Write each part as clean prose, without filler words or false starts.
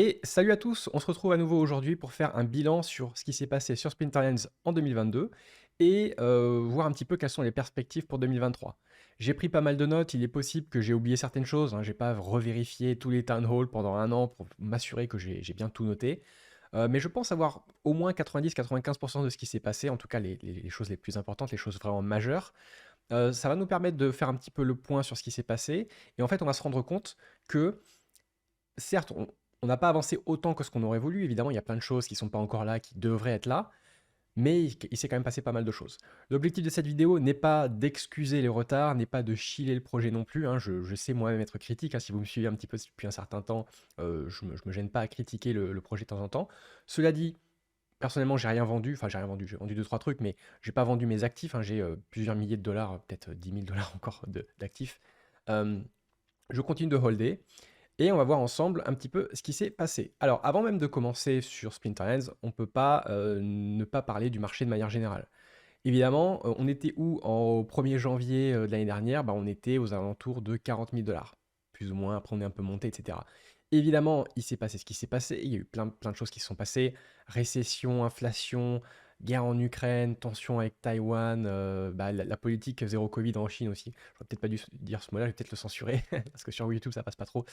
Et salut à tous, on se retrouve à nouveau aujourd'hui pour faire un bilan sur ce qui s'est passé sur Splinterlands en 2022 et voir un petit peu quelles sont les perspectives pour 2023. J'ai pris pas mal de notes, il est possible que j'ai oublié certaines choses, hein, j'ai pas revérifié tous les town halls pendant un an pour m'assurer que j'ai bien tout noté. Mais je pense avoir au moins 90-95% de ce qui s'est passé, en tout cas les choses les plus importantes, les choses vraiment majeures. Ça va nous permettre de faire un petit peu le point sur ce qui s'est passé, et en fait on va se rendre compte que certes, on n'a pas avancé autant que ce qu'on aurait voulu. Évidemment, il y a plein de choses qui sont pas encore là, qui devraient être là, mais il s'est quand même passé pas mal de choses. L'objectif de cette vidéo n'est pas d'excuser les retards, n'est pas de chiller le projet non plus, hein. Je sais moi-même être critique, hein. Si vous me suivez un petit peu depuis un certain temps, je me gêne pas à critiquer le projet de temps en temps. Cela dit, personnellement, j'ai rien vendu. Enfin, j'ai rien vendu. J'ai vendu deux trois trucs, mais j'ai pas vendu mes actifs, hein. J'ai plusieurs milliers de dollars, peut-être 10 000 dollars encore d'actifs. Euh, je continue de holder. Et on va voir ensemble un petit peu ce qui s'est passé. Alors, avant même de commencer sur Splinterlands, on ne peut pas ne pas parler du marché de manière générale. Évidemment, on était où au 1er janvier de l'année dernière? On était aux alentours de 40 000 dollars, plus ou moins. Après, on est un peu monté, etc. Évidemment, il s'est passé ce qui s'est passé. Il y a eu plein de choses qui se sont passées. Récession, inflation, guerre en Ukraine, tension avec Taïwan, la politique zéro Covid en Chine aussi. J'aurais peut-être pas dû dire ce mot-là, je vais peut-être le censurer, parce que sur YouTube, ça passe pas trop.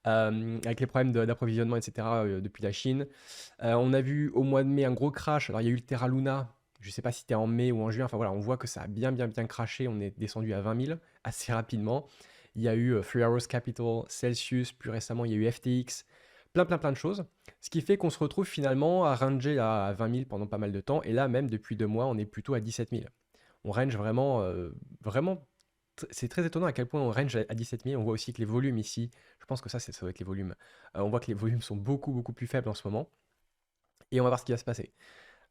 Avec les problèmes d'approvisionnement, etc., depuis la Chine. On a vu au mois de mai un gros crash. Alors, il y a eu le Terra Luna. Je ne sais pas si c'était en mai ou en juin. Enfin voilà, on voit que ça a bien crashé. On est descendu à 20 000 assez rapidement. Il y a eu Three Arrows Capital, Celsius, plus récemment, il y a eu FTX. Plein de choses. Ce qui fait qu'on se retrouve finalement à ranger à 20 000 pendant pas mal de temps. Et là, même depuis 2 mois, on est plutôt à 17 000. On range vraiment. C'est très étonnant à quel point on range à 17 000. On voit aussi que les volumes ici, je pense que ça doit être les volumes. On voit que les volumes sont beaucoup plus faibles en ce moment. Et on va voir ce qui va se passer.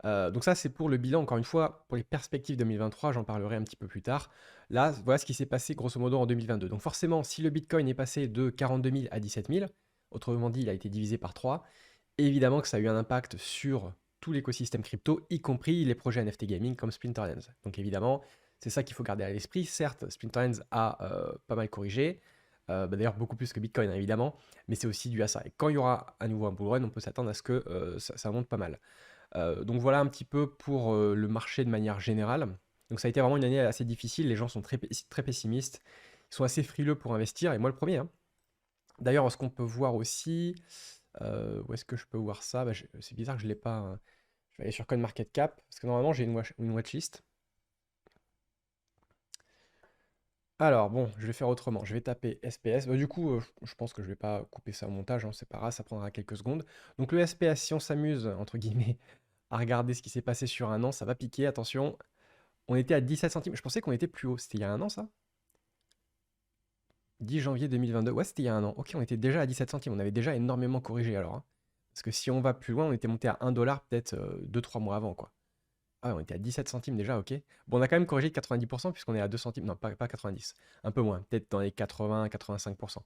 Donc ça, c'est pour le bilan. Encore une fois, pour les perspectives 2023, j'en parlerai un petit peu plus tard. Là, voilà ce qui s'est passé grosso modo en 2022. Donc forcément, si le Bitcoin est passé de 42 000 à 17 000, autrement dit, il a été divisé par 3, évidemment que ça a eu un impact sur tout l'écosystème crypto, y compris les projets NFT gaming comme Splinterlands. Donc évidemment, c'est ça qu'il faut garder à l'esprit. Certes, Splinterlands a pas mal corrigé, d'ailleurs beaucoup plus que Bitcoin, hein, évidemment, mais c'est aussi dû à ça. Et quand il y aura à nouveau un bull run, on peut s'attendre à ce que ça monte pas mal. Donc voilà un petit peu pour le marché de manière générale. Donc ça a été vraiment une année assez difficile, les gens sont très pessimistes, ils sont assez frileux pour investir, et moi le premier, hein. D'ailleurs, ce qu'on peut voir aussi, où est-ce que je peux voir ça? C'est bizarre que je ne l'ai pas, hein. Je vais aller sur CoinMarketCap, parce que normalement j'ai une watchlist. Alors bon, je vais faire autrement, je vais taper SPS. Du coup, je pense que je vais pas couper ça au montage, hein, c'est pas grave, ça prendra quelques secondes. Donc le SPS, si on s'amuse, entre guillemets, à regarder ce qui s'est passé sur un an, ça va piquer, attention. On était à 17 centimes. Je pensais qu'on était plus haut. C'était il y a un an, ça? 10 janvier 2022. Ouais, c'était il y a un an. Ok, on était déjà à 17 centimes. On avait déjà énormément corrigé alors, hein. Parce que si on va plus loin, on était monté à 1 dollar peut-être 2-3 mois avant, quoi. Ah, ouais, on était à 17 centimes déjà, ok. Bon, on a quand même corrigé de 90% puisqu'on est à 2 centimes. Non, pas 90. Un peu moins. Peut-être dans les 80-85%.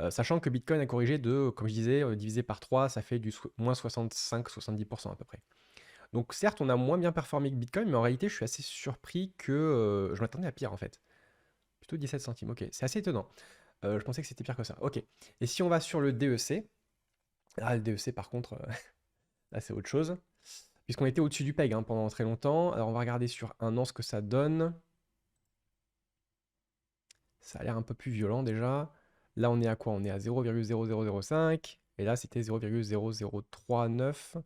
Sachant que Bitcoin a corrigé de, comme je disais, divisé par 3, ça fait du moins 65-70% à peu près. Donc certes, on a moins bien performé que Bitcoin, mais en réalité, je suis assez surpris que je m'attendais à pire en fait. Plutôt 17 centimes, ok. C'est assez étonnant. Je pensais que c'était pire que ça. Ok. Et si on va sur le DEC, ah, le DEC par contre, là c'est autre chose. Puisqu'on était au-dessus du PEG, hein, pendant très longtemps. Alors on va regarder sur un an ce que ça donne. Ça a l'air un peu plus violent déjà. Là on est à quoi? On est à 0,0005. Et là c'était 0,0039.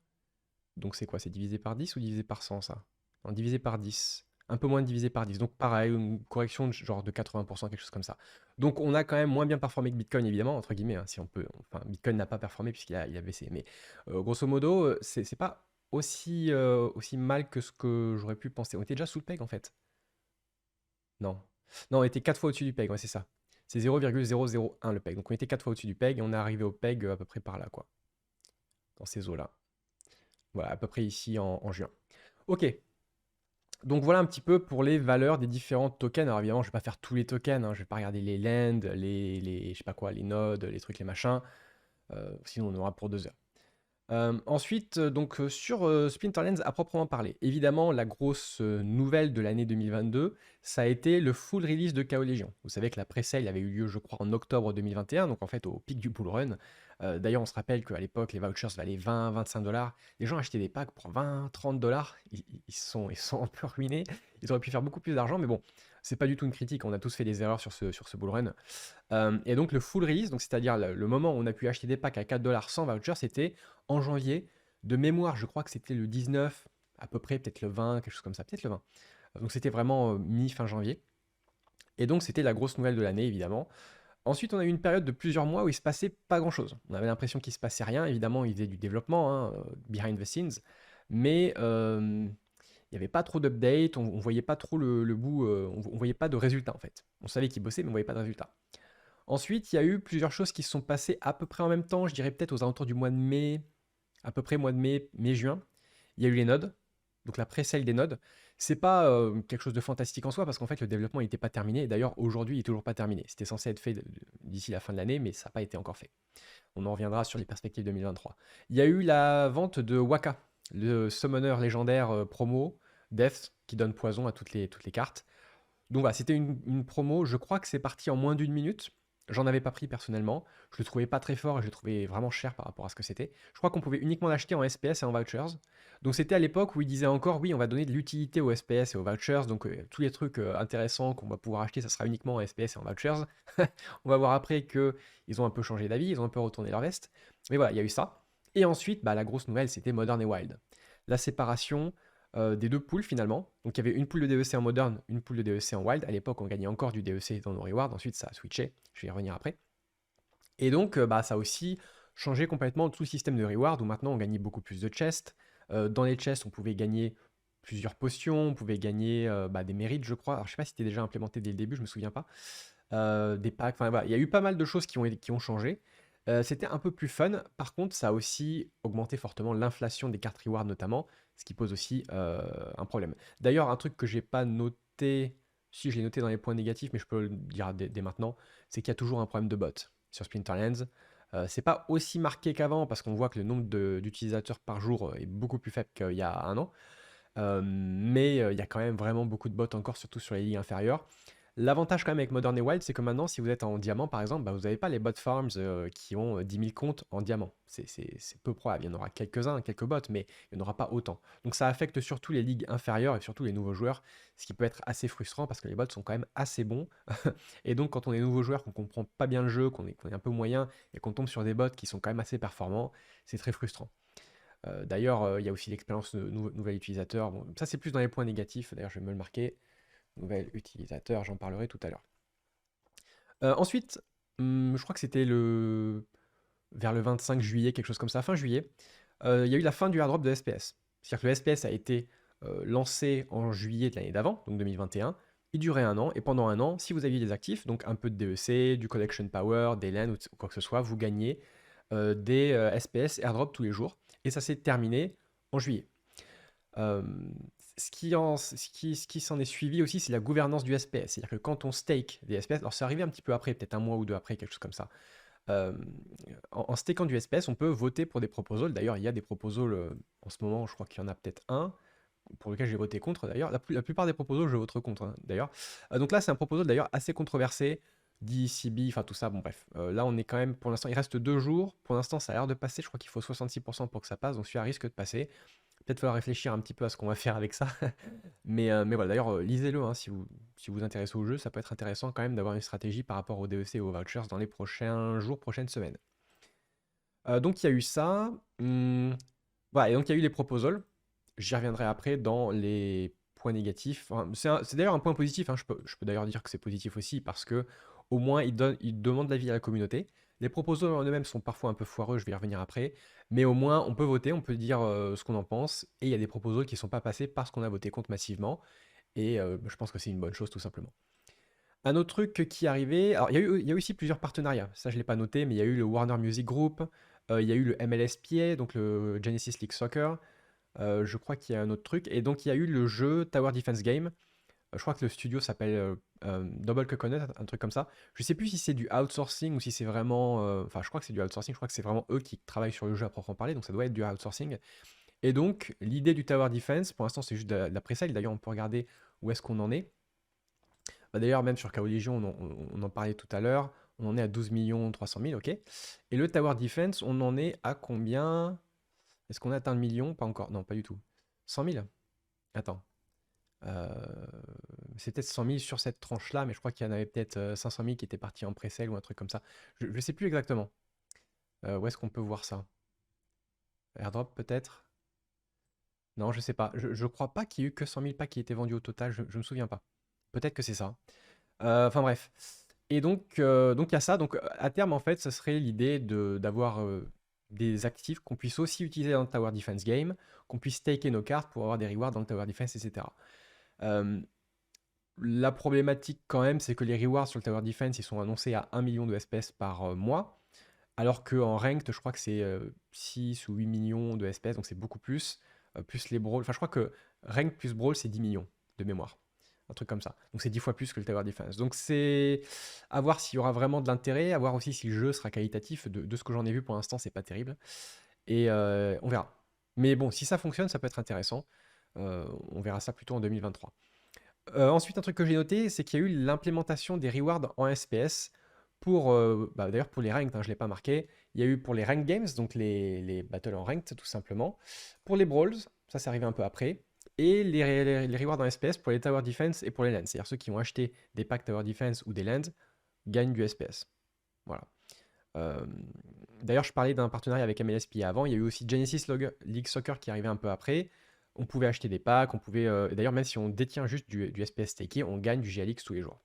Donc c'est quoi? C'est divisé par 10 ou divisé par 100 ça? Non, divisé par 10. Un peu moins de divisé par 10. Donc pareil, une correction genre de 80%, quelque chose comme ça. Donc on a quand même moins bien performé que Bitcoin, évidemment, entre guillemets, hein, si on peut. Enfin, Bitcoin n'a pas performé puisqu'il a baissé. Mais grosso modo, c'est pas aussi mal que ce que j'aurais pu penser. On était déjà sous le peg en fait. Non. Non, on était 4 fois au-dessus du peg, ouais, c'est ça. C'est 0,001 le peg. Donc on était 4 fois au-dessus du peg et on est arrivé au peg à peu près par là, quoi. Dans ces eaux-là. Voilà, à peu près ici en juin. Ok, donc voilà un petit peu pour les valeurs des différents tokens. Alors évidemment, je vais pas faire tous les tokens, hein, je vais pas regarder les lends, je sais pas quoi, les nodes, les trucs, les machins. Sinon on en aura pour 2 heures. Ensuite, donc, sur, Splinterlands à proprement parler. Évidemment, la grosse, nouvelle de l'année 2022, ça a été le full release de Chaos Légion. Vous savez que la pré-sale avait eu lieu, je crois, en octobre 2021, donc en fait au pic du bull run. D'ailleurs, on se rappelle qu'à l'époque, les vouchers valaient 20-25 $. Les gens achetaient des packs pour 20-30 $. Ils sont un peu ruinés. Ils auraient pu faire beaucoup plus d'argent, mais bon, c'est pas du tout une critique. On a tous fait des erreurs sur ce bull run. Et donc le full release, donc c'est-à-dire le moment où on a pu acheter des packs à 4 $ sans voucher, c'était en janvier. De mémoire, je crois que c'était le 19, à peu près, peut-être le 20, quelque chose comme ça, peut-être le 20. Donc c'était vraiment mi-fin janvier. Et donc c'était la grosse nouvelle de l'année, évidemment. Ensuite, on a eu une période de plusieurs mois où il se passait pas grand-chose. On avait l'impression qu'il se passait rien. Évidemment, ils faisaient du développement, hein, behind the scenes. Mais il n'y avait pas trop d'updates, on voyait pas trop le bout, on voyait pas de résultats en fait. On savait qu'ils bossaient, mais on voyait pas de résultats. Ensuite, il y a eu plusieurs choses qui se sont passées à peu près en même temps, je dirais peut-être aux alentours du mois de mai, à peu près mois de mai, mai-juin. Il y a eu les nodes, donc la pré-sale des nodes. C'est pas quelque chose de fantastique en soi, parce qu'en fait, le développement n'était pas terminé. Et d'ailleurs, aujourd'hui, il n'est toujours pas terminé. C'était censé être fait d'ici la fin de l'année, mais ça n'a pas été encore fait. On en reviendra sur les perspectives 2023. Il y a eu la vente de Waka, le summoner légendaire promo, Death, qui donne poison à toutes les cartes. Donc voilà, c'était une promo, je crois que c'est parti en moins d'une minute. J'en avais pas pris personnellement. Je le trouvais pas très fort et je le trouvais vraiment cher par rapport à ce que c'était. Je crois qu'on pouvait uniquement l'acheter en SPS et en vouchers. Donc c'était à l'époque où ils disaient encore oui, on va donner de l'utilité aux SPS et aux vouchers. Donc tous les trucs intéressants qu'on va pouvoir acheter, ça sera uniquement en SPS et en vouchers. On va voir après que ils ont un peu changé d'avis, ils ont un peu retourné leur veste. Mais voilà, il y a eu ça. Et ensuite, bah, la grosse nouvelle, c'était Modern et Wild. La séparation des deux poules finalement. Donc il y avait une poule de DEC en Modern, une poule de DEC en Wild. À l'époque, on gagnait encore du DEC dans nos rewards. Ensuite, ça a switché. Je vais y revenir après. Et donc, bah, ça a aussi changé complètement tout le système de reward où maintenant on gagnait beaucoup plus de chests. Dans les chests, on pouvait gagner plusieurs potions, on pouvait gagner bah, des mérites, je crois. Alors, je sais pas si c'était déjà implémenté dès le début, je me souviens pas. Des packs, enfin voilà, il y a eu pas mal de choses qui ont changé. C'était un peu plus fun. Par contre, ça a aussi augmenté fortement l'inflation des cartes reward notamment, ce qui pose aussi un problème. D'ailleurs, un truc que j'ai pas noté, si je l'ai noté dans les points négatifs, mais je peux le dire dès maintenant, c'est qu'il y a toujours un problème de bot sur Splinterlands. C'est pas aussi marqué qu'avant parce qu'on voit que le nombre d'utilisateurs par jour est beaucoup plus faible qu'il y a un an. Mais il y a quand même vraiment beaucoup de bots encore, surtout sur les ligues inférieures. L'avantage quand même avec Modern et Wild, c'est que maintenant, si vous êtes en diamant par exemple, bah, vous n'avez pas les bot farms qui ont 10 000 comptes en diamant. C'est peu probable. Il y en aura quelques-uns, quelques bots, mais il n'y en aura pas autant. Donc ça affecte surtout les ligues inférieures et surtout les nouveaux joueurs, ce qui peut être assez frustrant parce que les bots sont quand même assez bons. Et donc quand on est nouveau joueur, qu'on comprend pas bien le jeu, qu'on est un peu moyen et qu'on tombe sur des bots qui sont quand même assez performants, c'est très frustrant. D'ailleurs, il y a aussi l'expérience de nouvel utilisateur. Bon, ça, c'est plus dans les points négatifs. D'ailleurs, je vais me le marquer. Nouvel utilisateur, j'en parlerai tout à l'heure. Ensuite, je crois que c'était vers le 25 juillet, quelque chose comme ça, fin juillet, il y a eu la fin du airdrop de SPS. C'est-à-dire que le SPS a été lancé en juillet de l'année d'avant, donc 2021. Il durait un an, et pendant un an, si vous aviez des actifs, donc un peu de DEC, du Collection Power, des LAN ou quoi que ce soit, vous gagnez des SPS airdrop tous les jours. Et ça s'est terminé en juillet. Euh, ce qui s'en est suivi aussi, c'est la gouvernance du SPS. C'est-à-dire que quand on stake des SPS, alors c'est arrivé un petit peu après, peut-être un mois ou deux après, quelque chose comme ça. Euh, en stakant du SPS, on peut voter pour des proposals. D'ailleurs, il y a des proposals en ce moment, je crois qu'il y en a peut-être un, pour lequel j'ai voté contre d'ailleurs. La plupart des proposals, je vote contre d'ailleurs. Donc là, c'est un proposal d'ailleurs assez controversé. DCB, enfin tout ça, bon bref. Là, on est quand même, pour l'instant, il reste 2 jours. Pour l'instant, ça a l'air de passer. Je crois qu'il faut 66% pour que ça passe, donc celui-là risque de passer. Peut-être falloir réfléchir un petit peu à ce qu'on va faire avec ça. Mais voilà, d'ailleurs, lisez-le hein, si vous intéressez au jeu. Ça peut être intéressant quand même d'avoir une stratégie par rapport au DEC et aux vouchers dans les prochains jours, prochaines semaines. Donc il y a eu ça. Voilà, et donc il y a eu les proposals. J'y reviendrai après dans les points négatifs. Enfin, c'est d'ailleurs un point positif, hein. Je peux d'ailleurs dire que c'est positif aussi parce que au moins ils demandent l'avis à la communauté. Les proposals en eux-mêmes sont parfois un peu foireux, je vais y revenir après, mais au moins on peut voter, on peut dire ce qu'on en pense, et il y a des proposals qui ne sont pas passés parce qu'on a voté contre massivement, et je pense que c'est une bonne chose tout simplement. Un autre truc qui est arrivé, alors il y a eu aussi plusieurs partenariats, ça je ne l'ai pas noté, mais il y a eu le Warner Music Group, il y a eu le MLSPA, donc le Genesis League Soccer, je crois qu'il y a un autre truc, et donc il y a eu le jeu Tower Defense Game. Je crois que le studio s'appelle Double Coconut, un truc comme ça. Je sais plus si c'est du outsourcing ou si c'est vraiment. Enfin, je crois que c'est du outsourcing. Je crois que c'est vraiment eux qui travaillent sur le jeu à proprement parler. Donc ça doit être du outsourcing. Et donc, l'idée du Tower Defense, pour l'instant, c'est juste de la pré-sale. D'ailleurs, on peut regarder où est-ce qu'on en est. Bah, d'ailleurs, même sur KO Legion, on en parlait tout à l'heure. On en est à 12 300 000, ok. Et le Tower Defense, on en est à combien? Est-ce qu'on a atteint le million? Pas encore. Non, pas du tout. 100 000? Attends. Euh, c'est peut-être 100 000 sur cette tranche-là, mais je crois qu'il y en avait peut-être 500 000 qui étaient partis en pré-sale ou un truc comme ça. Je ne sais plus exactement. Où est-ce qu'on peut voir ça? Airdrop peut-être? Non, je sais pas. Je crois pas qu'il y ait eu que 100 000 packs qui étaient vendus au total. Je me souviens pas. Peut-être que c'est ça. Enfin bref. Et donc il y a ça. Donc à terme, en fait, ce serait l'idée d'avoir des actifs qu'on puisse aussi utiliser dans le Tower Defense game, qu'on puisse staker nos cartes pour avoir des rewards dans le Tower Defense, etc. Euh, la problématique quand même, c'est que les rewards sur le Tower Defense, ils sont annoncés à 1 million de SPS par mois, alors qu'en Ranked, je crois que c'est 6 ou 8 millions de SPS, donc c'est beaucoup plus, plus les Brawls. Enfin, je crois que Ranked plus Brawl, c'est 10 millions de mémoire. Un truc comme ça. Donc c'est 10 fois plus que le Tower Defense. Donc c'est à voir s'il y aura vraiment de l'intérêt, à voir aussi si le jeu sera qualitatif. De ce que j'en ai vu pour l'instant, c'est pas terrible. Et on verra. Mais bon, si ça fonctionne, ça peut être intéressant. On verra ça plutôt en 2023. Ensuite, un truc que j'ai noté, c'est qu'il y a eu l'implémentation des rewards en SPS pour, d'ailleurs pour les ranked, hein, je ne l'ai pas marqué. Il y a eu pour les ranked games, donc les battles en ranked tout simplement. Pour les brawls, ça c'est arrivé un peu après. Et les rewards en SPS pour les tower defense et pour les lands. C'est-à-dire ceux qui ont acheté des packs tower defense ou des lands gagnent du SPS. Voilà. Euh, D'ailleurs, je parlais d'un partenariat avec MLSP avant. Il y a eu aussi Genesis League Soccer qui arrivait un peu après. On pouvait acheter des packs, on pouvait. D'ailleurs, même si on détient juste du SPS staké, on gagne du GLX tous les jours.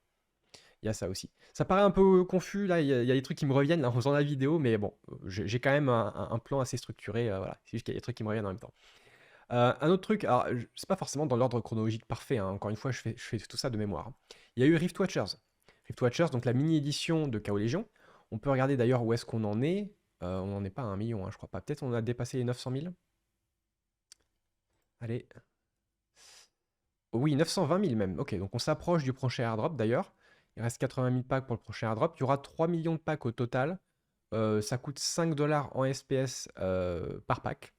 Il y a ça aussi. Ça paraît un peu confus, là, il y a des trucs qui me reviennent là, en faisant la vidéo, mais bon, j'ai quand même un plan assez structuré, voilà. C'est juste qu'il y a des trucs qui me reviennent en même temps. Un autre truc, alors, c'est pas forcément dans l'ordre chronologique parfait, hein, encore une fois, je fais tout ça de mémoire, hein. Il y a eu Rift Watchers. Rift Watchers, donc la mini-édition de KO Légion. On peut regarder d'ailleurs où est-ce qu'on en est. On n'en est pas à 1 million, hein, je crois pas. Peut-être on a dépassé les 900 000. Allez. Oh oui, 920 000 même. Ok, donc on s'approche du prochain airdrop d'ailleurs. Il reste 80 000 packs pour le prochain airdrop. Il y aura 3 millions de packs au total. Ça coûte 5 dollars en SPS par pack.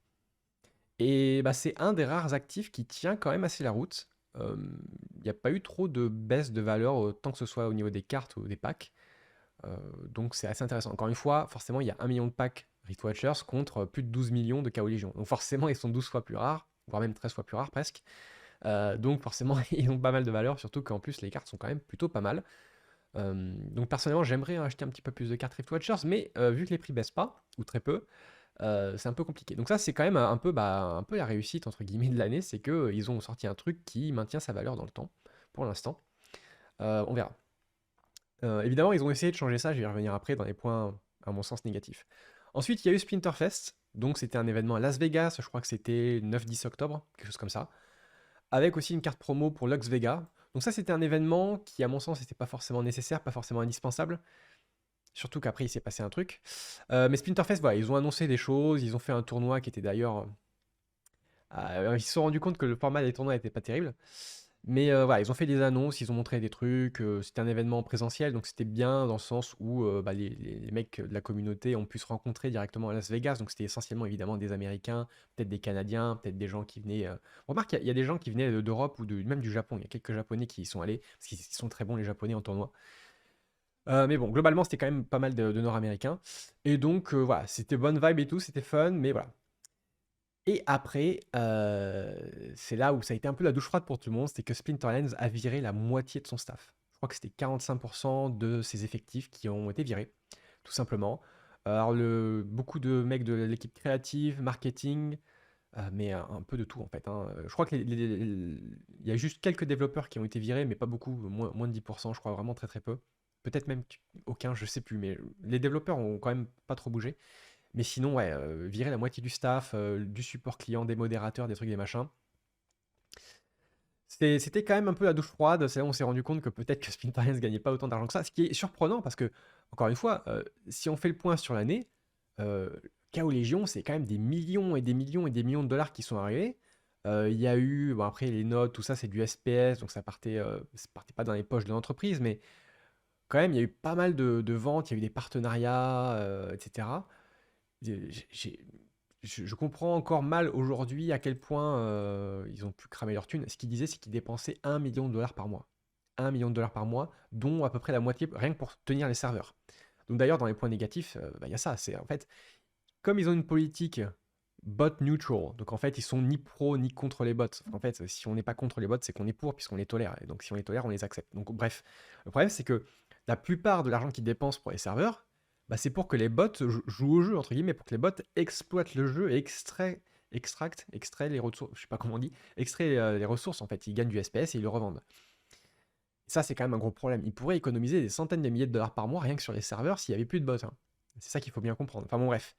Et bah, c'est un des rares actifs qui tient quand même assez la route. Il n'y a pas eu trop de baisse de valeur, tant que ce soit au niveau des cartes ou des packs. Donc c'est assez intéressant. Encore une fois, forcément, il y a 1 million de packs Rift Watchers contre plus de 12 millions de KO Légion. Donc forcément, ils sont 12 fois plus rares, voire même 13 fois plus rares presque. Donc forcément, ils ont pas mal de valeur, surtout qu'en plus, les cartes sont quand même plutôt pas mal. Donc personnellement, j'aimerais acheter un petit peu plus de cartes Rift Watchers, mais vu que les prix baissent pas, ou très peu, c'est un peu compliqué. Donc ça, c'est quand même un peu la réussite, entre guillemets, de l'année, c'est qu'ils ont sorti un truc qui maintient sa valeur dans le temps, pour l'instant. On verra. Évidemment, ils ont essayé de changer ça, je vais y revenir après dans les points, à mon sens, négatifs. Ensuite, il y a eu Splinterfest, donc c'était un événement à Las Vegas, je crois que c'était 9-10 octobre, quelque chose comme ça, avec aussi une carte promo pour Lux Vega. Donc ça, c'était un événement qui, à mon sens, n'était pas forcément nécessaire, pas forcément indispensable, surtout qu'après, il s'est passé un truc. Mais Splinterfest, voilà, ils ont annoncé des choses, ils ont fait un tournoi qui était d'ailleurs... ils se sont rendus compte que le format des tournois n'était pas terrible. Mais voilà, ils ont fait des annonces, ils ont montré des trucs, c'était un événement présentiel, donc c'était bien dans le sens où bah, les mecs de la communauté ont pu se rencontrer directement à Las Vegas, donc c'était essentiellement évidemment des Américains, peut-être des Canadiens, peut-être des gens qui venaient... Remarque, il y a des gens qui venaient d'Europe ou même du Japon, il y a quelques Japonais qui y sont allés, parce qu'ils sont très bons les Japonais en tournoi. Mais bon, globalement, c'était quand même pas mal de Nord-Américains. Et donc, voilà, c'était bonne vibe et tout, c'était fun, mais voilà. Et après, c'est là où ça a été un peu la douche froide pour tout le monde, c'était que Splinterlands a viré la moitié de son staff. Je crois que c'était 45% de ses effectifs qui ont été virés, tout simplement. Alors beaucoup de mecs de l'équipe créative, marketing, mais un peu de tout en fait, hein. Je crois que il y a juste quelques développeurs qui ont été virés, mais pas beaucoup, moins de 10%, je crois vraiment très très peu. Peut-être même aucun, je sais plus, mais les développeurs ont quand même pas trop bougé. Mais sinon, ouais, virer la moitié du staff, du support client, des modérateurs, des trucs, des machins. C'était quand même un peu la douche froide. C'est là où on s'est rendu compte que peut-être que Splinter ne gagnait pas autant d'argent que ça. Ce qui est surprenant parce que, encore une fois, si on fait le point sur l'année, KO Légion, c'est quand même des millions et des millions et des millions de dollars qui sont arrivés. Il y a eu, bon après les notes, tout ça, c'est du SPS, donc ça partait pas dans les poches de l'entreprise, mais quand même, il y a eu pas mal de ventes, il y a eu des partenariats, etc. J'ai je comprends encore mal aujourd'hui à quel point, ils ont pu cramer leur thune. Ce qu'ils disaient, c'est qu'ils dépensaient 1 million de dollars par mois. 1 million de dollars par mois, dont à peu près la moitié rien que pour tenir les serveurs. Donc d'ailleurs, dans les points négatifs, bah, il y a ça, c'est en fait, comme ils ont une politique bot neutral, donc en fait, ils sont ni pro ni contre les bots. En fait, si on n'est pas contre les bots, c'est qu'on est pour puisqu'on les tolère. Et donc si on les tolère, on les accepte. Donc bref, le problème, c'est que la plupart de l'argent qu'ils dépensent pour les serveurs, bah, c'est pour que les bots jouent au jeu, entre guillemets, pour que les bots exploitent le jeu et extraient les ressources, je sais pas comment on dit, extraient les ressources, en fait. Ils gagnent du SPS et ils le revendent. Ça, c'est quand même un gros problème. Ils pourraient économiser des centaines de milliers de dollars par mois rien que sur les serveurs s'il n'y avait plus de bots, hein. C'est ça qu'il faut bien comprendre. Enfin bon, bref.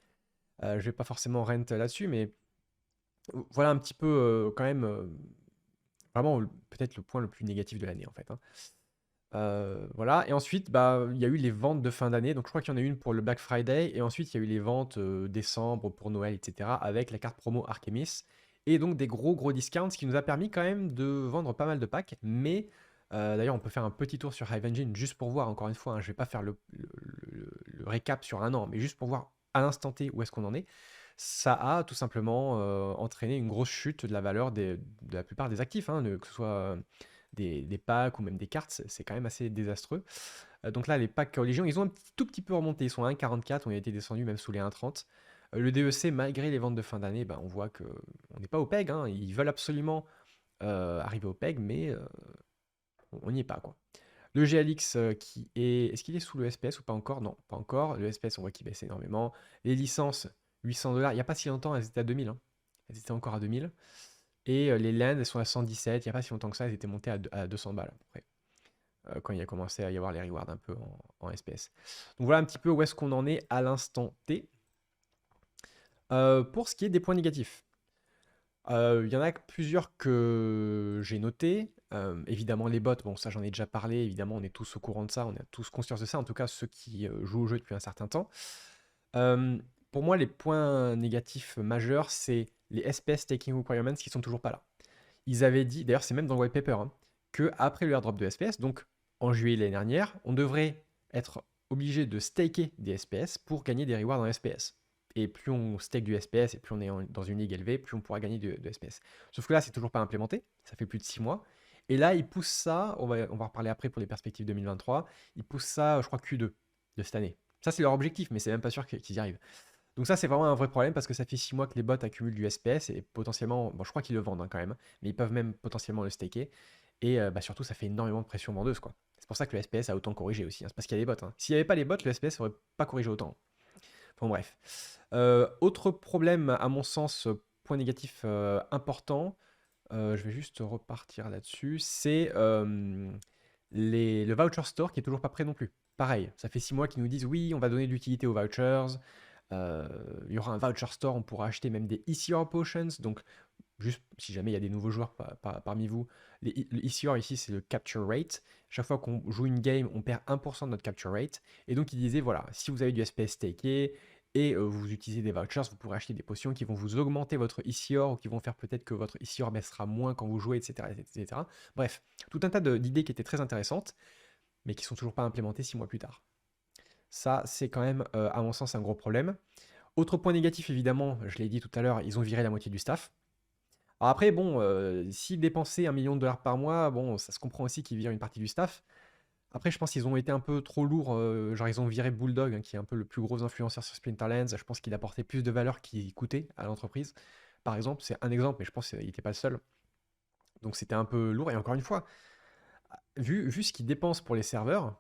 Je vais pas forcément rent là-dessus, mais voilà un petit peu quand même vraiment peut-être le point le plus négatif de l'année en fait, hein. Voilà, et ensuite bah, il y a eu les ventes de fin d'année, donc je crois qu'il y en a une pour le Black Friday, et ensuite il y a eu les ventes décembre pour Noël, etc. avec la carte promo Artemis, et donc des gros discounts, ce qui nous a permis quand même de vendre pas mal de packs, mais d'ailleurs on peut faire un petit tour sur Hive Engine juste pour voir, encore une fois, hein, je vais pas faire le récap sur un an, mais juste pour voir à l'instant T où est-ce qu'on en est. Ça a tout simplement entraîné une grosse chute de la valeur de la plupart des actifs, hein, que ce soit des packs ou même des cartes, c'est quand même assez désastreux. Donc là, les packs Légion, ils ont tout petit peu remonté, ils sont à 1,44, on a été descendu même sous les 1,30. Le DEC, malgré les ventes de fin d'année, bah, on voit que on n'est pas au PEG, hein, ils veulent absolument arriver au PEG, mais on n'y est pas, quoi. Le GLX qui est... Est-ce qu'il est sous le SPS ou pas encore? Non, pas encore. Le SPS, on voit qu'il baisse énormément. Les licences, 800 dollars. Il n'y a pas si longtemps, elles étaient à 2000, hein. Elles étaient encore à 2000. Et les lands, elles sont à 117. Il n'y a pas si longtemps que ça, elles étaient montées à 200 balles à peu près. Quand il a commencé à y avoir les rewards un peu en SPS. Donc voilà un petit peu où est-ce qu'on en est à l'instant T. Pour ce qui est des points négatifs. Il y en a plusieurs que j'ai notés. Évidemment, les bots, bon, ça j'en ai déjà parlé. Évidemment, on est tous au courant de ça, on est tous conscients de ça, en tout cas ceux qui jouent au jeu depuis un certain temps. Euh, pour moi, les points négatifs majeurs, c'est les SPS Taking Requirements qui sont toujours pas là. Ils avaient dit, d'ailleurs, c'est même dans le white paper, hein, que après le airdrop de SPS, donc en juillet l'année dernière, on devrait être obligé de staker des SPS pour gagner des rewards en SPS. Et plus on stake du SPS et plus on est dans une ligue élevée, plus on pourra gagner de SPS. Sauf que là, c'est toujours pas implémenté, ça fait plus de 6 mois. Et là, ils poussent ça, on va reparler après pour les perspectives 2023, ils poussent ça, je crois, Q2 de cette année. Ça, c'est leur objectif, mais c'est même pas sûr qu'ils y arrivent. Donc ça, c'est vraiment un vrai problème parce que ça fait 6 mois que les bots accumulent du SPS et potentiellement, bon, je crois qu'ils le vendent hein, quand même, mais ils peuvent même potentiellement le staker. Et bah, surtout, ça fait énormément de pression vendeuse, quoi. C'est pour ça que le SPS a autant corrigé aussi, hein. C'est parce qu'il y a des bots, hein. S'il n'y avait pas les bots, le SPS aurait pas corrigé autant. Bon, bref. Autre problème, à mon sens, point négatif important, je vais juste repartir là-dessus, c'est le voucher store qui est toujours pas prêt non plus. Pareil, ça fait 6 mois qu'ils nous disent oui, on va donner de l'utilité aux vouchers, il y aura un voucher store, on pourra acheter même des ECR potions, donc juste si jamais il y a des nouveaux joueurs parmi vous, le ECR ici c'est le capture rate. Chaque fois qu'on joue une game, on perd 1% de notre capture rate. Et donc il disait voilà, si vous avez du SPS staké et vous utilisez des vouchers, vous pourrez acheter des potions qui vont vous augmenter votre ECR ou qui vont faire peut-être que votre ECR baissera moins quand vous jouez, etc. etc. Bref, tout un tas d'idées qui étaient très intéressantes, mais qui sont toujours pas implémentées 6 mois plus tard. Ça, c'est quand même, à mon sens, un gros problème. Autre point négatif, évidemment, je l'ai dit tout à l'heure, ils ont viré la moitié du staff. Alors après, bon, s'ils dépensaient 1 million de dollars par mois, bon, ça se comprend aussi qu'ils virent une partie du staff. Après, je pense qu'ils ont été un peu trop lourds. Genre, ils ont viré Bulldog, hein, qui est un peu le plus gros influenceur sur Splinterlands. Je pense qu'il apportait plus de valeur qu'il coûtait à l'entreprise. Par exemple, c'est un exemple, mais je pense qu'il n'était pas le seul. Donc c'était un peu lourd. Et encore une fois, vu ce qu'ils dépensent pour les serveurs,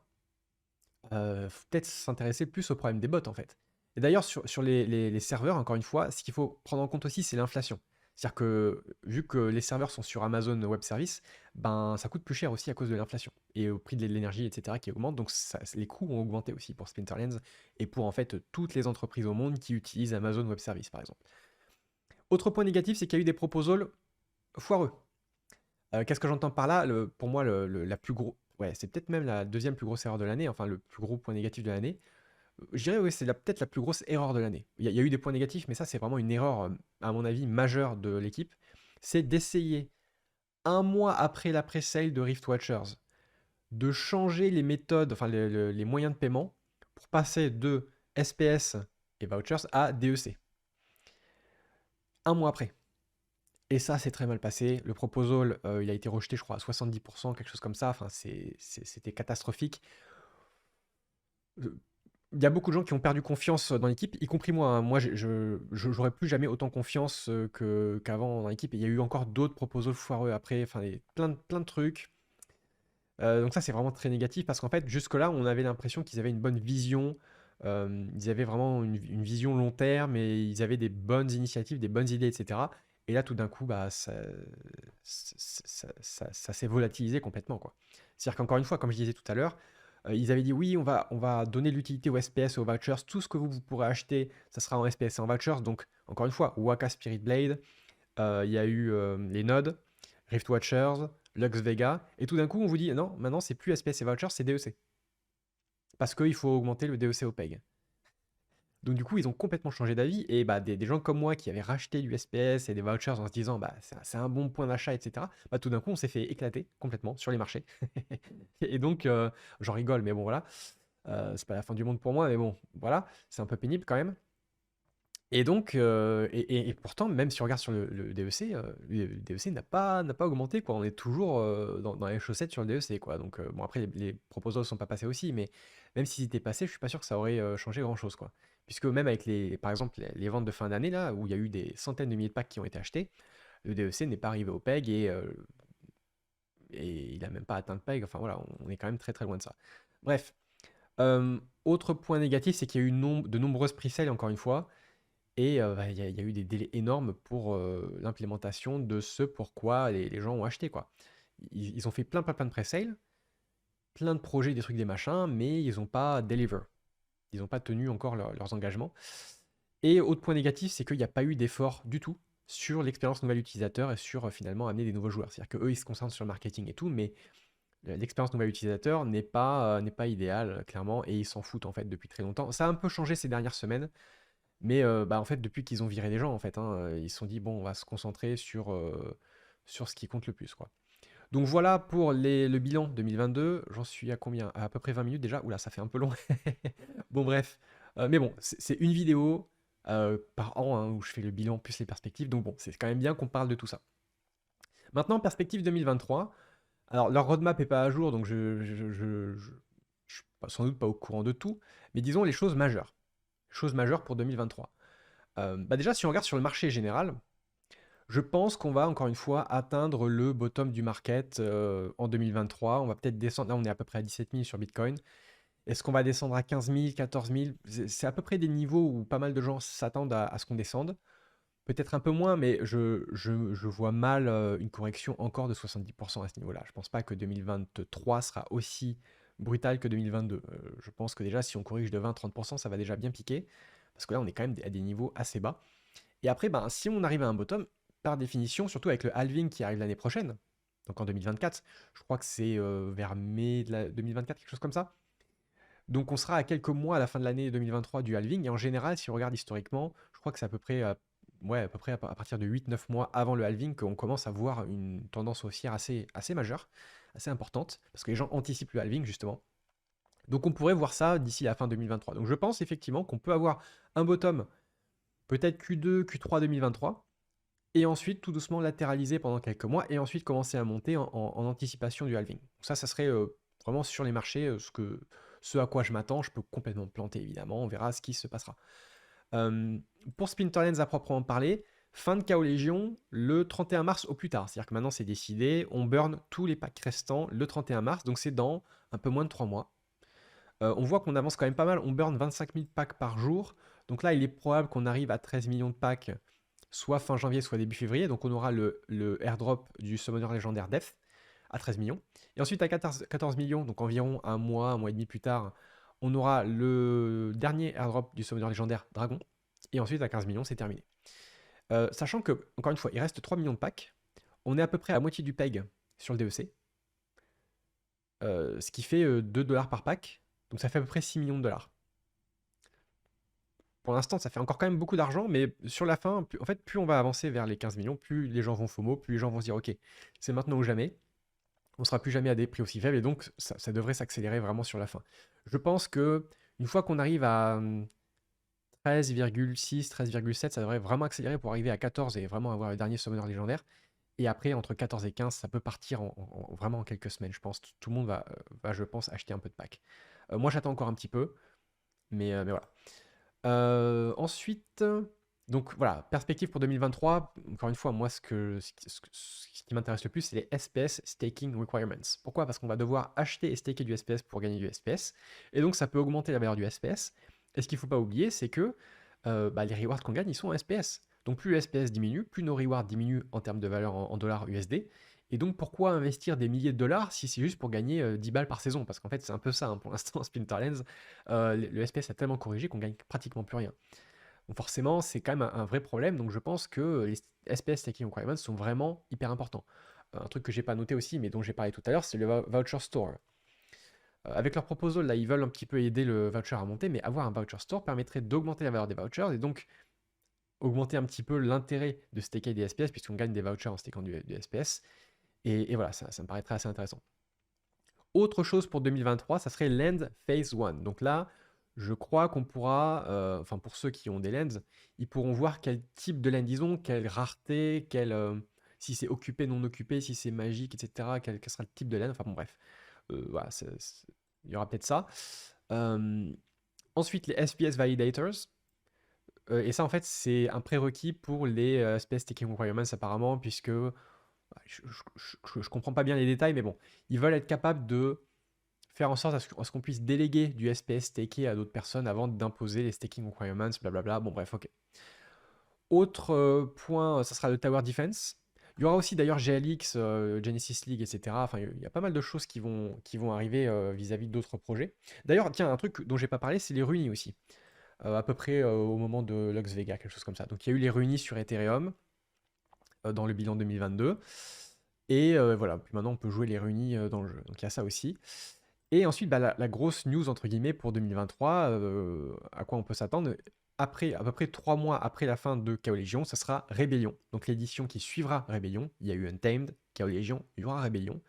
faut peut-être s'intéresser plus au problème des bots, en fait. Et d'ailleurs, sur les serveurs, encore une fois, ce qu'il faut prendre en compte aussi, c'est l'inflation. C'est-à-dire que, vu que les serveurs sont sur Amazon Web Services, ben, ça coûte plus cher aussi à cause de l'inflation. Et au prix de l'énergie, etc., qui augmente. Donc, les coûts ont augmenté aussi pour Splinterlands et pour, en fait, toutes les entreprises au monde qui utilisent Amazon Web Services, par exemple. Autre point négatif, c'est qu'il y a eu des proposals foireux. Qu'est-ce que j'entends par là? Pour moi, la plus gros... Ouais, c'est peut-être même la deuxième plus grosse erreur de l'année, enfin le plus gros point négatif de l'année. Je dirais, oui, c'est peut-être la plus grosse erreur de l'année. Il y a eu des points négatifs, mais ça, c'est vraiment une erreur, à mon avis, majeure de l'équipe. c'est d'essayer, un mois après la pre-sale de Rift Watchers, de changer les méthodes, enfin les moyens de paiement, pour passer de SPS et vouchers à DEC. Un mois après. Et ça, c'est très mal passé. Le proposal, il a été rejeté, je crois, à 70%, quelque chose comme ça. Enfin, c'était catastrophique. Il y a beaucoup de gens qui ont perdu confiance dans l'équipe, y compris moi, hein. Moi, j'aurais plus jamais autant confiance qu'avant dans l'équipe. Et il y a eu encore d'autres proposals foireux après, enfin, plein de trucs. Donc ça, c'est vraiment très négatif parce qu'en fait, jusque-là, on avait l'impression qu'ils avaient une bonne vision. Ils avaient vraiment une vision long terme et ils avaient des bonnes initiatives, des bonnes idées, etc. Et là, tout d'un coup, bah, ça s'est volatilisé complètement, quoi. C'est-à-dire qu'encore une fois, comme je disais tout à l'heure, ils avaient dit oui, on va donner l'utilité aux SPS et aux vouchers. Tout ce que vous pourrez acheter, ça sera en SPS et en vouchers. Donc, encore une fois, Waka Spirit Blade, il y a eu les nodes, Rift Watchers, Lux Vega, et tout d'un coup on vous dit non, maintenant c'est plus SPS et vouchers, c'est DEC. Parce qu'il faut augmenter le DEC au PEG. Donc du coup ils ont complètement changé d'avis, et bah, des gens comme moi qui avaient racheté du SPS et des vouchers en se disant bah c'est un bon point d'achat, etc. Bah tout d'un coup on s'est fait éclater complètement sur les marchés. Et donc j'en rigole, mais bon voilà, c'est pas la fin du monde pour moi, mais bon voilà, c'est un peu pénible quand même. Et donc, et pourtant, même si on regarde sur le DEC, le DEC n'a pas augmenté, quoi. On est toujours dans les chaussettes sur le DEC, quoi. Donc, bon, après, les proposals ne sont pas passés aussi, mais même s'ils étaient passés, je suis pas sûr que ça aurait changé grand-chose, quoi. Puisque même avec par exemple, les ventes de fin d'année, là, où il y a eu des centaines de milliers de packs qui ont été achetés, le DEC n'est pas arrivé au PEG et il a même pas atteint le PEG. Enfin, voilà, on est quand même très très loin de ça. Bref, autre point négatif, c'est qu'il y a eu de nombreuses pre-sales, encore une fois. Et bah, il y a eu des délais énormes pour l'implémentation de ce pourquoi les gens ont acheté, quoi. Ils ont fait plein de pre-sales, plein de projets, des trucs, des machins, mais ils n'ont pas deliver. Ils n'ont pas tenu encore leurs engagements. Et autre point négatif, c'est qu'il n'y a pas eu d'effort du tout sur l'expérience nouvel utilisateur et sur finalement amener des nouveaux joueurs. C'est-à-dire qu'eux, ils se concentrent sur le marketing et tout, mais l'expérience nouvel utilisateur n'est pas idéale, clairement, et ils s'en foutent en fait depuis très longtemps. Ça a un peu changé ces dernières semaines. Mais bah, en fait, depuis qu'ils ont viré les gens, en fait, hein, ils se sont dit, bon, on va se concentrer sur ce qui compte le plus, quoi. Donc voilà pour le bilan 2022. J'en suis à combien? À peu près 20 minutes déjà. Oula, ça fait un peu long. Bon, bref. Mais bon, c'est une vidéo par an, hein, où je fais le bilan plus les perspectives. Donc bon, c'est quand même bien qu'on parle de tout ça. Maintenant, perspective 2023. Alors, leur roadmap n'est pas à jour, donc je suis sans doute pas au courant de tout. Mais disons les choses majeures. Choses majeures pour 2023. Bah déjà, si on regarde sur le marché général, je pense qu'on va encore une fois atteindre le bottom du market en 2023. On va peut-être descendre. Là, on est à peu près à 17 000 sur Bitcoin. Est-ce qu'on va descendre à 15 000, 14 000? C'est à peu près des niveaux où pas mal de gens s'attendent à ce qu'on descende. Peut-être un peu moins, mais je vois mal une correction encore de 70% à ce niveau-là. Je pense pas que 2023 sera aussi brutal que 2022. Je pense que déjà, si on corrige de 20-30%, ça va déjà bien piquer. Parce que là, on est quand même à des niveaux assez bas. Et après, ben, si on arrive à un bottom, par définition, surtout avec le halving qui arrive l'année prochaine, donc en 2024, je crois que c'est vers mai 2024, quelque chose comme ça. Donc on sera à quelques mois à la fin de l'année 2023 du halving. Et en général, si on regarde historiquement, je crois que c'est à peu près, ouais, à peu près à partir de 8-9 mois avant le halving qu'on commence à voir une tendance haussière assez majeure, assez importante, parce que les gens anticipent le halving justement. Donc on pourrait voir ça d'ici la fin 2023. Donc je pense effectivement qu'on peut avoir un bottom, peut-être Q2, Q3 2023, et ensuite tout doucement latéraliser pendant quelques mois, et ensuite commencer à monter en anticipation du halving. Donc ça serait vraiment sur les marchés ce à quoi je m'attends. Je peux complètement me planter évidemment, on verra ce qui se passera. Pour Splinterlands à proprement parler, fin de Chaos Légion le 31 mars au plus tard. C'est-à-dire que maintenant c'est décidé, on burn tous les packs restants le 31 mars, donc c'est dans un peu moins de 3 mois. On voit qu'on avance quand même pas mal, on burn 25 000 packs par jour. Donc là, il est probable qu'on arrive à 13 millions de packs, soit fin janvier, soit début février. Donc on aura le airdrop du Summoner légendaire Death à 13 millions. Et ensuite à 14 millions, donc environ un mois et demi plus tard, on aura le dernier airdrop du Summoner légendaire Dragon. Et ensuite à 15 millions, c'est terminé. Sachant que, encore une fois, il reste 3 millions de packs. On est à peu près à moitié du PEG sur le DEC. Ce qui fait 2 dollars par pack. Donc ça fait à peu près 6 millions de dollars. pour l'instant, ça fait encore quand même beaucoup d'argent, mais sur la fin, en fait, plus on va avancer vers les 15 millions, plus les gens vont FOMO, plus les gens vont se dire, OK, c'est maintenant ou jamais. On sera plus jamais à des prix aussi faibles, et donc ça devrait s'accélérer vraiment sur la fin. Je pense que une fois qu'on arrive à 13,6, 13,7, ça devrait vraiment accélérer pour arriver à 14 et vraiment avoir le dernier summoner légendaire. Et après, entre 14 et 15, ça peut partir vraiment en quelques semaines, je pense. Tout le monde va, je pense, acheter un peu de pack. Moi, j'attends encore un petit peu, mais voilà. Ensuite, donc voilà, perspective pour 2023. Encore une fois, moi, ce qui m'intéresse le plus, c'est les SPS Staking Requirements. Pourquoi? Parce qu'on va devoir acheter et staker du SPS pour gagner du SPS. Et donc, ça peut augmenter la valeur du SPS. Et ce qu'il ne faut pas oublier, c'est que les rewards qu'on gagne, ils sont en SPS. Donc, plus le SPS diminue, plus nos rewards diminuent en termes de valeur en dollars USD. Et donc, pourquoi investir des milliers de dollars si c'est juste pour gagner 10 balles par saison? Parce qu'en fait, c'est un peu ça, hein, pour l'instant, Splinterlands. Le SPS a tellement corrigé qu'on gagne pratiquement plus rien. Donc forcément, c'est quand même un vrai problème. Donc je pense que les SPS Staking Requirements sont vraiment hyper importants. Un truc que j'ai pas noté aussi, mais dont j'ai parlé tout à l'heure, c'est le Voucher Store. Avec leur proposal, là, ils veulent un petit peu aider le voucher à monter, mais avoir un Voucher Store permettrait d'augmenter la valeur des vouchers et donc augmenter un petit peu l'intérêt de staker des SPS, puisqu'on gagne des vouchers en stakant du SPS. Et voilà, ça me paraîtrait assez intéressant. Autre chose pour 2023, ça serait Land Phase 1. Donc là, je crois qu'on pourra, enfin pour ceux qui ont des lands, ils pourront voir quel type de land ils ont, quelle rareté, si c'est occupé, non occupé, si c'est magique, etc. Quel sera le type de land. Enfin bon, bref. Voilà, il y aura peut-être ça. Ensuite, les SPS Validators. Et ça, en fait, c'est un prérequis pour les SPS Taking Requirements, apparemment, puisque je comprends pas bien les détails, mais bon, ils veulent être capables de faire en sorte à ce qu'on puisse déléguer du SPS staké à d'autres personnes avant d'imposer les staking requirements, blablabla. Bon, bref, ok. Autre point, ça sera le Tower Defense. Il y aura aussi d'ailleurs GLX, Genesis League, etc. Enfin, il y a pas mal de choses qui vont arriver vis-à-vis d'autres projets. D'ailleurs, tiens, un truc dont j'ai pas parlé, c'est les runis aussi. À peu près au moment de Lux Vega, quelque chose comme ça. Donc il y a eu les runis sur Ethereum dans le bilan 2022. Et voilà, puis maintenant on peut jouer les runis dans le jeu. Donc il y a ça aussi. Et ensuite, la grosse news, entre guillemets, pour 2023, à quoi on peut s'attendre, après, à peu près 3 mois après la fin de Chaos Légion, ça sera Rébellion. Donc l'édition qui suivra Rébellion, il y a eu Untamed, Chaos Légion, il y aura Rébellion,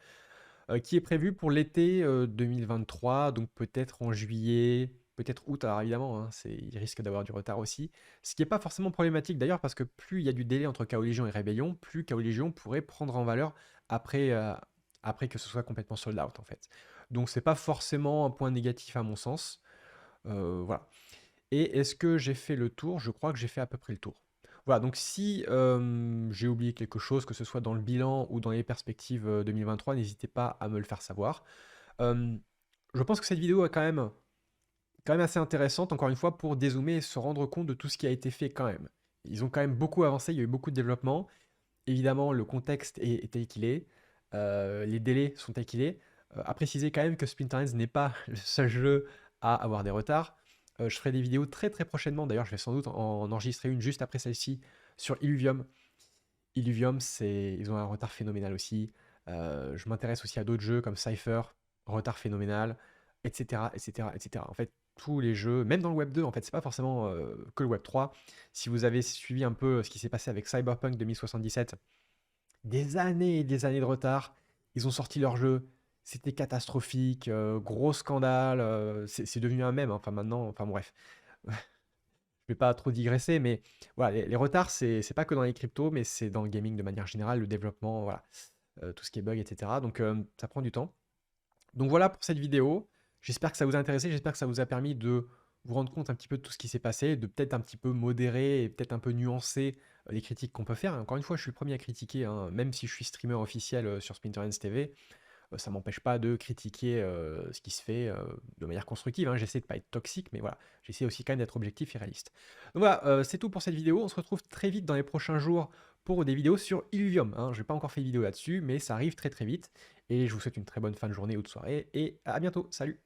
qui est prévue pour l'été 2023, donc peut-être en juillet, peut-être août, alors évidemment, hein, il risque d'avoir du retard aussi. Ce qui n'est pas forcément problématique d'ailleurs, parce que plus il y a du délai entre Chaos Légion et Rébellion, plus Chaos Légion pourrait prendre en valeur après que ce soit complètement sold out en fait. Donc c'est pas forcément un point négatif à mon sens. Voilà. Et est-ce que j'ai fait le tour? Je crois que j'ai fait à peu près le tour. Voilà, donc si j'ai oublié quelque chose, que ce soit dans le bilan ou dans les perspectives 2023, n'hésitez pas à me le faire savoir. Euh, je pense que cette vidéo est quand même assez intéressante, encore une fois, pour dézoomer et se rendre compte de tout ce qui a été fait quand même. Ils ont quand même beaucoup avancé, il y a eu beaucoup de développement. Évidemment, le contexte est tel qu'il est, les délais sont tels qu'il est. À préciser quand même que Splinterlands n'est pas le seul jeu à avoir des retards. Je ferai des vidéos très très prochainement, d'ailleurs je vais sans doute en enregistrer une juste après celle-ci sur Illuvium. Illuvium, ils ont un retard phénoménal aussi. Je m'intéresse aussi à d'autres jeux comme Cypher, retard phénoménal, etc., etc., etc. En fait, tous les jeux, même dans le Web 2, en fait, c'est pas forcément que le Web 3. Si vous avez suivi un peu ce qui s'est passé avec Cyberpunk 2077, des années et des années de retard, ils ont sorti leur jeu, c'était catastrophique, gros scandale, c'est devenu un mème, hein, enfin maintenant, enfin bref. Je vais pas trop digresser, mais voilà, les retards, c'est pas que dans les cryptos, mais c'est dans le gaming de manière générale, le développement, voilà, tout ce qui est bug, etc. Donc ça prend du temps. Donc voilà pour cette vidéo. J'espère que ça vous a intéressé, j'espère que ça vous a permis de vous rendre compte un petit peu de tout ce qui s'est passé, de peut-être un petit peu modérer et peut-être un peu nuancer les critiques qu'on peut faire. Et encore une fois, je suis le premier à critiquer, hein, même si je suis streamer officiel sur Splinterlands TV, ça m'empêche pas de critiquer ce qui se fait de manière constructive, hein. J'essaie de pas être toxique, mais voilà, j'essaie aussi quand même d'être objectif et réaliste. Donc voilà, c'est tout pour cette vidéo. On se retrouve très vite dans les prochains jours pour des vidéos sur Illuvium, hein. Je n'ai pas encore fait de vidéo là-dessus, mais ça arrive très très vite. Et je vous souhaite une très bonne fin de journée ou de soirée, et à bientôt. Salut!